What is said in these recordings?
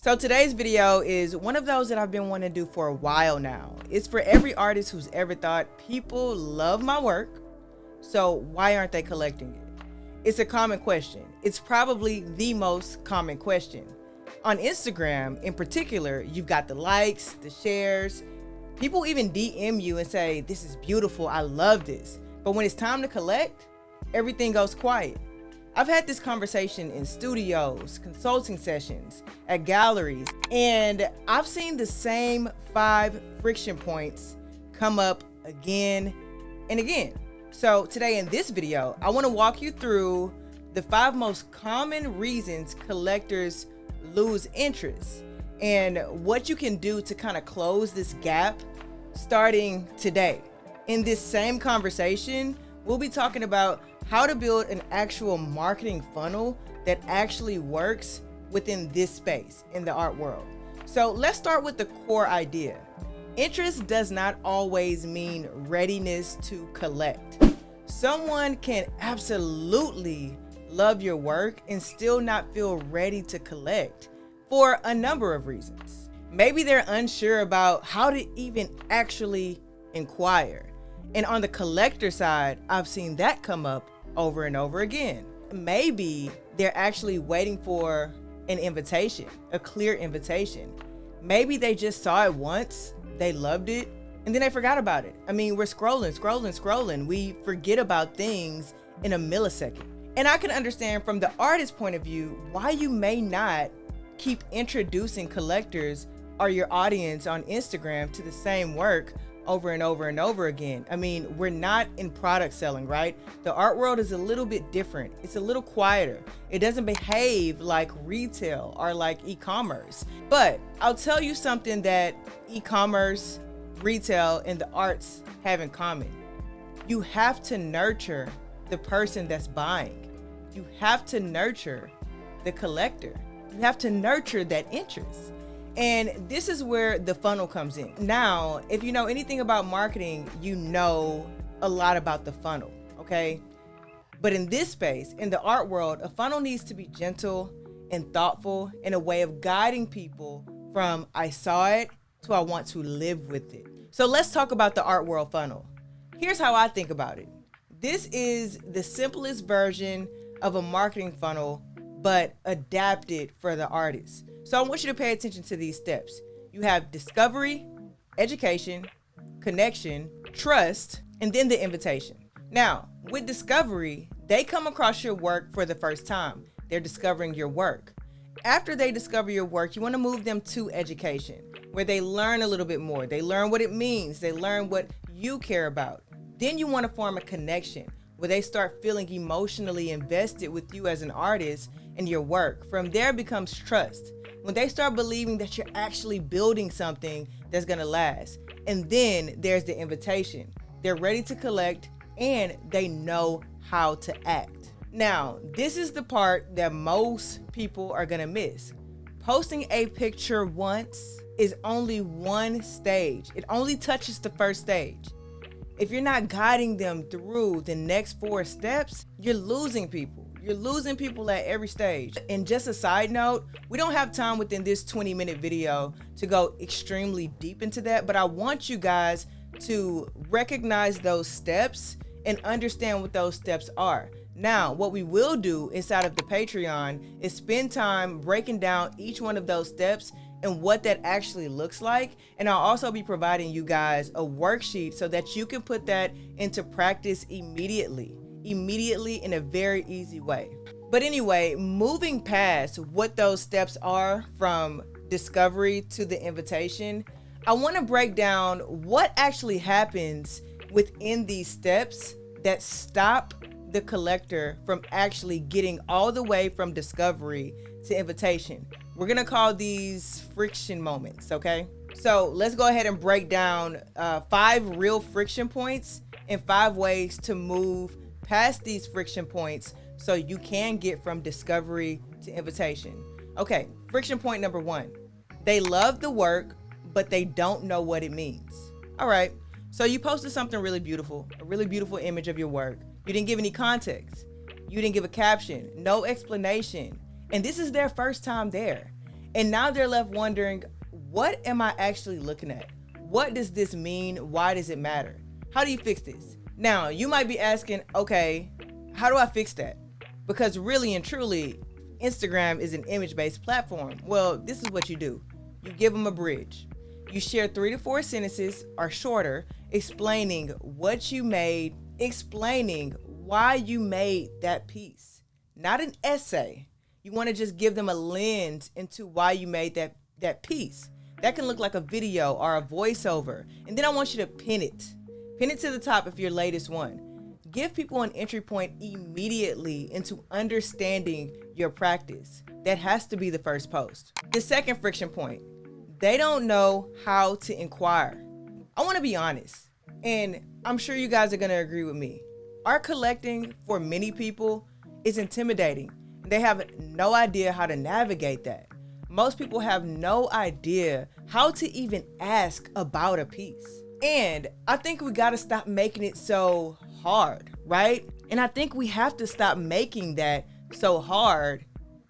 So today's video is one of those that I've been wanting to do for a while now. It's for every artist who's ever thought, people love my work, so why aren't they collecting it? It's a common question. It's probably the most common question. On Instagram in particular, you've got the likes, the shares. People even DM you and say, this is beautiful, I love this. But when it's time to collect, everything goes quiet. I've had this conversation in studios, consulting sessions, at galleries, and I've seen the same 5 friction points come up again and again. So today in this video, I want to walk you through the 5 most common reasons collectors lose interest and what you can do to kind of close this gap starting today. In this same conversation, we'll be talking about how to build an actual marketing funnel that actually works within this space in the art world. So let's start with the core idea. Interest does not always mean readiness to collect. Someone can absolutely love your work and still not feel ready to collect for a number of reasons. Maybe they're unsure about how to even actually inquire. And on the collector side, I've seen that come up over and over again. Maybe they're actually waiting for an invitation, a clear invitation. Maybe they just saw it once, they loved it, and then they forgot about it. I mean, we're scrolling. We forget about things in a millisecond. And I can understand from the artist's point of view why you may not keep introducing collectors or your audience on Instagram to the same work over and over and over again. I mean, we're not in product selling, right? The art world is a little bit different. It's a little quieter. It doesn't behave like retail or like e-commerce. But I'll tell you something that e-commerce, retail, and the arts have in common. You have to nurture the person that's buying. You have to nurture the collector. You have to nurture that interest. And this is where the funnel comes in. Now, if you know anything about marketing, you know a lot about the funnel, okay? But in this space, in the art world, a funnel needs to be gentle and thoughtful in a way of guiding people from I saw it to I want to live with it. So let's talk about the art world funnel. Here's how I think about it. This is the simplest version of a marketing funnel, but adapted for the artist. So I want you to pay attention to these steps. You have discovery, education, connection, trust, and then the invitation. Now, with discovery, they come across your work for the first time. They're discovering your work. After they discover your work, you want to move them to education, where they learn a little bit more. They learn what it means. They learn what you care about. Then you want to form a connection, where they start feeling emotionally invested with you as an artist and your work. From there becomes trust, when they start believing that you're actually building something that's gonna last. And then there's the invitation. They're ready to collect and they know how to act. Now, this is the part that most people are gonna miss. Posting a picture once is only one stage. It only touches the first stage. If you're not guiding them through the next 4 steps, you're losing people. You're losing people at every stage. And just a side note, we don't have time within this 20-minute video to go extremely deep into that, but I want you guys to recognize those steps and understand what those steps are. Now, what we will do inside of the Patreon is spend time breaking down each one of those steps and what that actually looks like. And I'll also be providing you guys a worksheet so that you can put that into practice immediately in a very easy way. But anyway, moving past what those steps are from discovery to the invitation, I want to break down what actually happens within these steps that stop the collector from actually getting all the way from discovery to invitation. We're gonna call these friction moments, okay? So let's go ahead and break down 5 real friction points and 5 ways to move past these friction points so you can get from discovery to invitation. Okay, friction point number 1. They love the work, but they don't know what it means. All right, so you posted something really beautiful, a really beautiful image of your work. You didn't give any context. You didn't give a caption, no explanation. And this is their first time there. And now they're left wondering, what am I actually looking at? What does this mean? Why does it matter? How do you fix this? Now, you might be asking, okay, how do I fix that? Because really and truly, Instagram is an image-based platform. Well, this is what you do. You give them a bridge. You share 3 to 4 sentences or shorter explaining what you made, explaining why you made that piece. Not an essay. You want to just give them a lens into why you made that piece. That can look like a video or a voiceover. And then I want you to pin it. Pin it to the top if your latest one. Give people an entry point immediately into understanding your practice. That has to be the first post. The second friction point, they don't know how to inquire. I want to be honest, and I'm sure you guys are going to agree with me. Art collecting for many people is intimidating. They have no idea how to navigate that. Most people have no idea how to even ask about a piece. And I think we got to stop making it so hard, right? And I think we have to stop making that so hard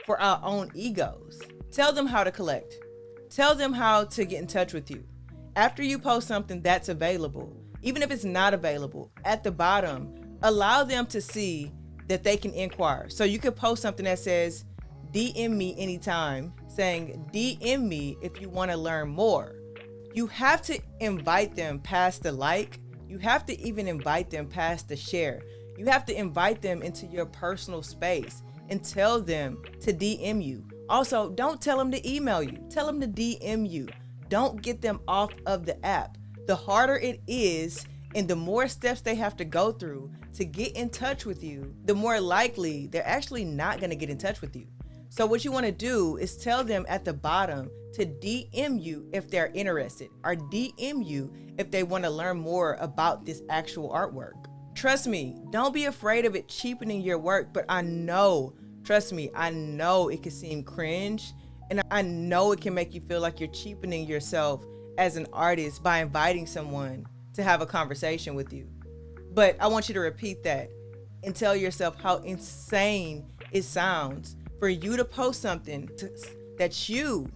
for our own egos. Tell them how to collect. Tell them how to get in touch with you. After you post something that's available, even if it's not available, at the bottom, allow them to see that they can inquire. So you could post something that says, DM me anytime, saying DM me if you want to learn more. You have to invite them past the like. You have to even invite them past the share. You have to invite them into your personal space and tell them to DM you. Also, don't tell them to email you. Tell them to DM you. Don't get them off of the app. The harder it is and the more steps they have to go through to get in touch with you, the more likely they're actually not going to get in touch with you. So what you want to do is tell them at the bottom to DM you if they're interested, or DM you if they want to learn more about this actual artwork. Trust me, don't be afraid of it cheapening your work, but trust me, I know it can seem cringe, and I know it can make you feel like you're cheapening yourself as an artist by inviting someone to have a conversation with you. But I want you to repeat that and tell yourself how insane it sounds for you to post something that you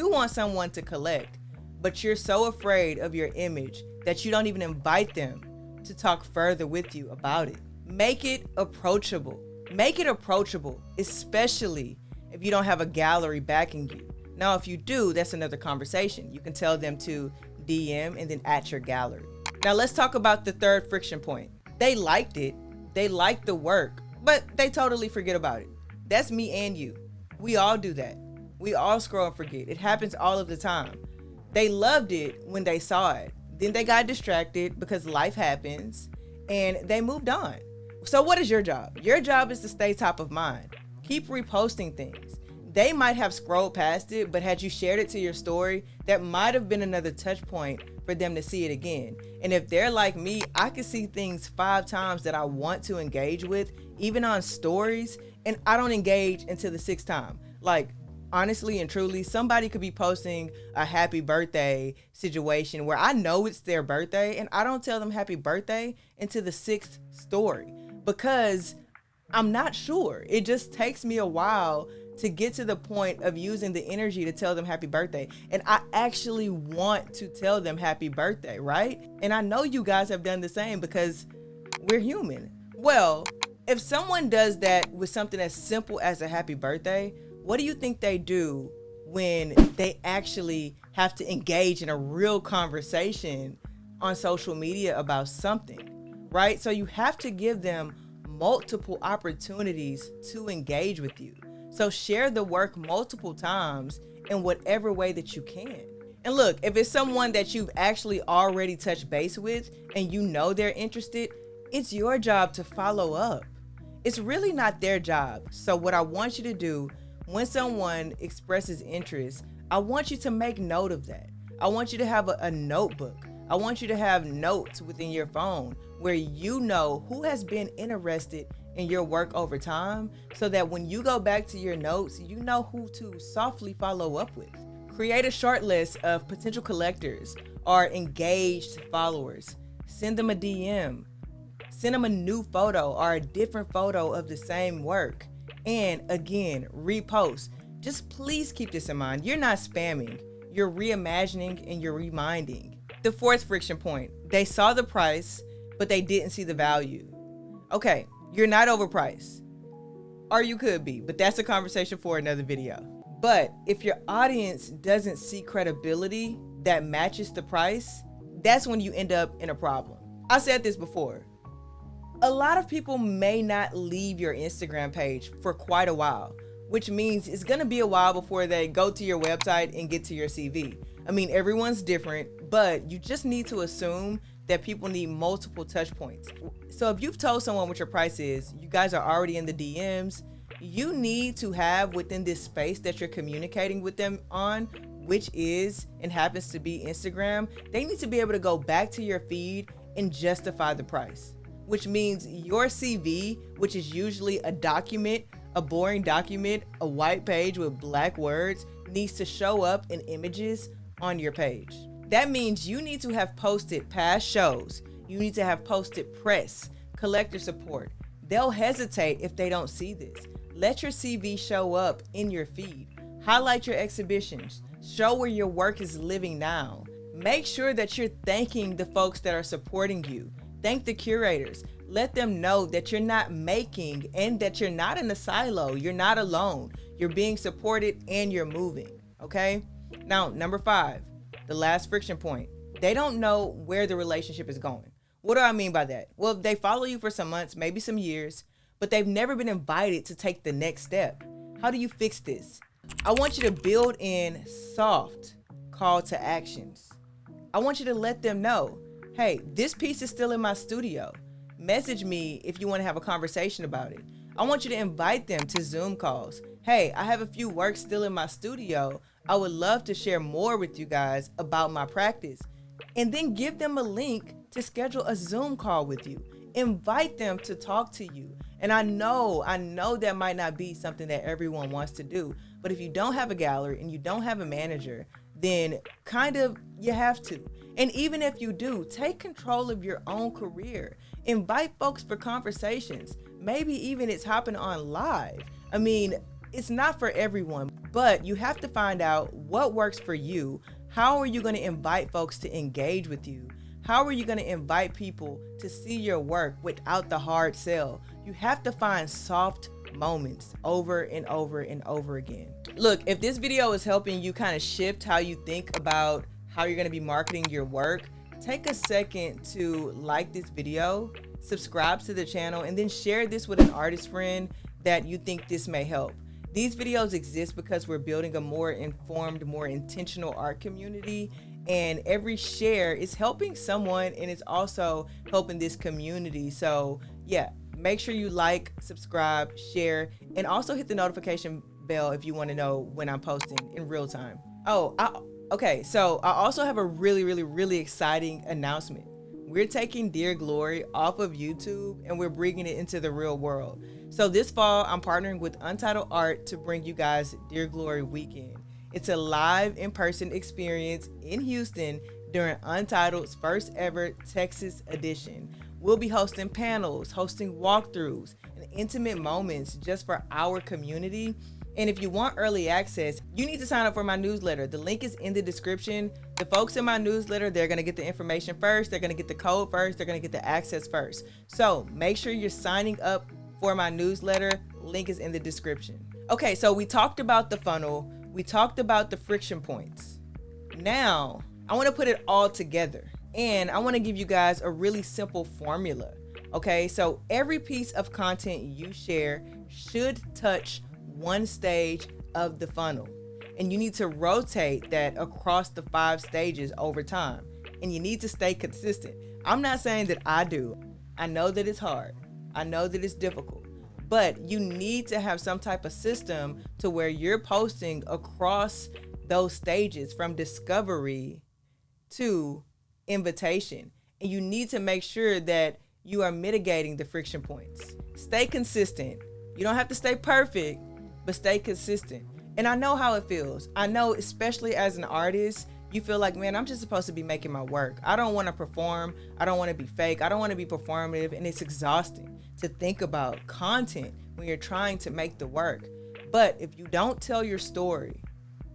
want someone to collect, but you're so afraid of your image that you don't even invite them to talk further with you about it. Make it approachable. Make it approachable, especially if you don't have a gallery backing you. Now, if you do, that's another conversation. You can tell them to DM and then at your gallery. Now, let's talk about the third friction point. They liked it. They liked the work, but they totally forget about it. That's me and you. We all do that. We all scroll and forget. It happens all of the time. They loved it when they saw it. Then they got distracted because life happens and they moved on. So what is your job? Your job is to stay top of mind. Keep reposting things. They might have scrolled past it, but had you shared it to your story, that might have been another touch point for them to see it again. And if they're like me, I can see things 5 times that I want to engage with, even on stories, and I don't engage until the 6th time. Like, honestly and truly, somebody could be posting a happy birthday situation where I know it's their birthday, and I don't tell them happy birthday until the 6th story because I'm not sure. It just takes me a while to get to the point of using the energy to tell them happy birthday. And I actually want to tell them happy birthday, right? And I know you guys have done the same because we're human. Well, if someone does that with something as simple as a happy birthday, what do you think they do when they actually have to engage in a real conversation on social media about something, right? So you have to give them multiple opportunities to engage with you. So share the work multiple times in whatever way that you can. And look, if it's someone that you've actually already touched base with and you know they're interested, it's your job to follow up. It's really not their job. So what I want you to do when someone expresses interest, I want you to make note of that. I want you to have a notebook. I want you to have notes within your phone where you know who has been interested in your work over time, so that when you go back to your notes, you know who to softly follow up with. Create a short list of potential collectors or engaged followers. Send them a DM. Send them a new photo or a different photo of the same work. And again, repost. Just please keep this in mind. You're not spamming. You're reimagining and you're reminding. The fourth friction point, they saw the price, but they didn't see the value. Okay, you're not overpriced. Or you could be, but that's a conversation for another video. But if your audience doesn't see credibility that matches the price, that's when you end up in a problem. I said this before. A lot of people may not leave your Instagram page for quite a while, which means it's gonna be a while before they go to your website and get to your CV. I mean, everyone's different, but you just need to assume that people need multiple touch points. So if you've told someone what your price is, you guys are already in the DMs, you need to have within this space that you're communicating with them on, which is and happens to be Instagram, they need to be able to go back to your feed and justify the price, which means your CV, which is usually a document, a boring document, a white page with black words, needs to show up in images on your page. That means you need to have posted past shows. You need to have posted press, collector support. They'll hesitate if they don't see this. Let your CV show up in your feed. Highlight your exhibitions. Show where your work is living now. Make sure that you're thanking the folks that are supporting you. Thank the curators. Let them know that you're not making and that you're not in a silo. You're not alone. You're being supported and you're moving. Okay? Now, number 5, the last friction point. They don't know where the relationship is going. What do I mean by that? Well, they follow you for some months, maybe some years, but they've never been invited to take the next step. How do you fix this? I want you to build in soft call to actions. I want you to let them know, hey, this piece is still in my studio. Message me if you want to have a conversation about it. I want you to invite them to Zoom calls. Hey, I have a few works still in my studio. I would love to share more with you guys about my practice. And then give them a link to schedule a Zoom call with you. Invite them to talk to you. And I know that might not be something that everyone wants to do, but if you don't have a gallery and you don't have a manager, then kind of you have to. And even if you do, take control of your own career. Invite folks for conversations. Maybe even it's hopping on live. I mean, it's not for everyone, but you have to find out what works for you. How are you going to invite folks to engage with you? How are you going to invite people to see your work without the hard sell? You have to find soft moments over and over and over again. Look, if this video is helping you kind of shift how you think about how you're going to be marketing your work, take a second to like this video, subscribe to the channel, and then share this with an artist friend that you think this may help. These videos exist because we're building a more informed, more intentional art community, and every share is helping someone and it's also helping this community. So yeah, make sure you like, subscribe, share, and also hit the notification bell if you want to know when I'm posting in real time. Okay, so I also have a really exciting announcement. We're taking Dear Glory off of YouTube and we're bringing it into the real world. So this fall, I'm partnering with Untitled Art to bring you guys Dear Glory Weekend. It's a live in-person experience in Houston during Untitled's first ever Texas edition. We'll be hosting panels, hosting walkthroughs, and intimate moments just for our community. And if you want early access, you need to sign up for my newsletter. The link is in the description. The folks in my newsletter, they're gonna get the information first, they're gonna get the code first, they're gonna get the access first. So make sure you're signing up for my newsletter. Link is in the description. Okay, so we talked about the funnel, we talked about the friction points. Now, I wanna put it all together and I wanna give you guys a really simple formula. Okay, so every piece of content you share should touch one stage of the funnel, and you need to rotate that across the 5 stages over time, and you need to stay consistent. I'm not saying that I do. I know that it's hard. I know that it's difficult, but you need to have some type of system to where you're posting across those stages from discovery to invitation, and you need to make sure that you are mitigating the friction points. Stay consistent. You don't have to stay perfect, but stay consistent. And I know how it feels. I know, especially as an artist, you feel like, man, I'm just supposed to be making my work. I don't want to perform. I don't want to be fake. I don't want to be performative. And it's exhausting to think about content when you're trying to make the work. But if you don't tell your story,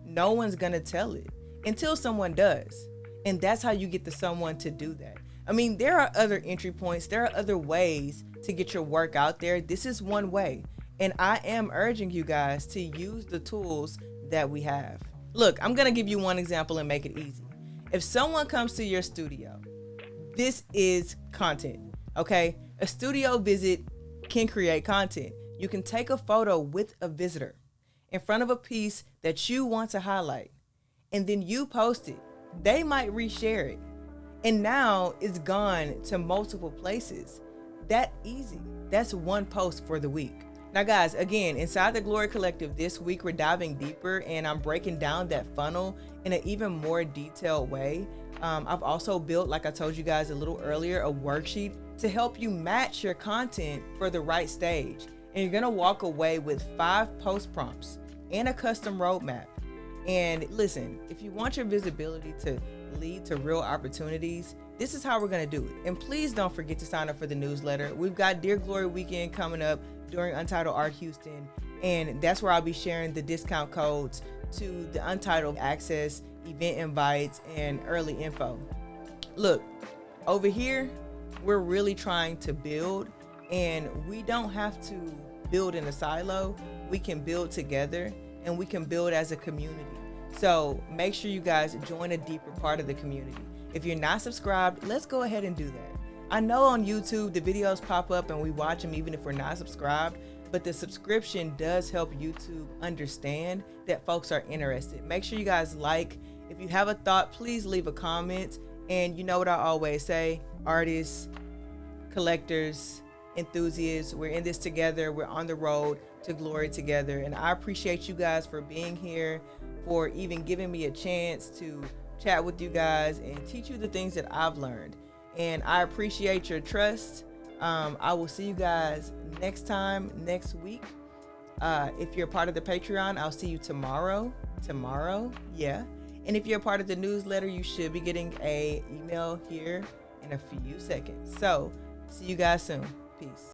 no one's gonna tell it until someone does. And that's how you get the someone to do that. I mean, there are other entry points, there are other ways to get your work out there. This is one way. And I am urging you guys to use the tools that we have. Look, I'm gonna give you one example and make it easy. If someone comes to your studio, this is content, okay? A studio visit can create content. You can take a photo with a visitor in front of a piece that you want to highlight, and then you post it. They might reshare it, and now it's gone to multiple places. That easy. That's one post for the week. Now guys, again, inside the Glory Collective this week, we're diving deeper and I'm breaking down that funnel in an even more detailed way. I've also built, like I told you guys a little earlier, a worksheet to help you match your content for the right stage. And you're gonna walk away with 5 post prompts and a custom roadmap. And listen, if you want your visibility to lead to real opportunities, this is how we're gonna do it. And please don't forget to sign up for the newsletter. We've got Dear Glory Weekend coming up during Untitled Art Houston, and that's where I'll be sharing the discount codes to the Untitled Access, event invites, and early info. Look, over here, we're really trying to build, and we don't have to build in a silo. We can build together, and we can build as a community. So make sure you guys join a deeper part of the community. If you're not subscribed, let's go ahead and do that. I know on YouTube the videos pop up and we watch them even if we're not subscribed, but the subscription does help YouTube understand that folks are interested. Make sure you guys like. If you have a thought, please leave a comment. And you know what I always say, artists, collectors, enthusiasts, we're in this together. We're on the road to glory together. And I appreciate you guys for being here, for even giving me a chance to chat with you guys and teach you the things that I've learned. And I appreciate your trust. I will see you guys next time, next week. If you're part of the Patreon, I'll see you tomorrow. Yeah. And if you're a part of the newsletter, you should be getting an email here in a few seconds. So see you guys soon. Peace.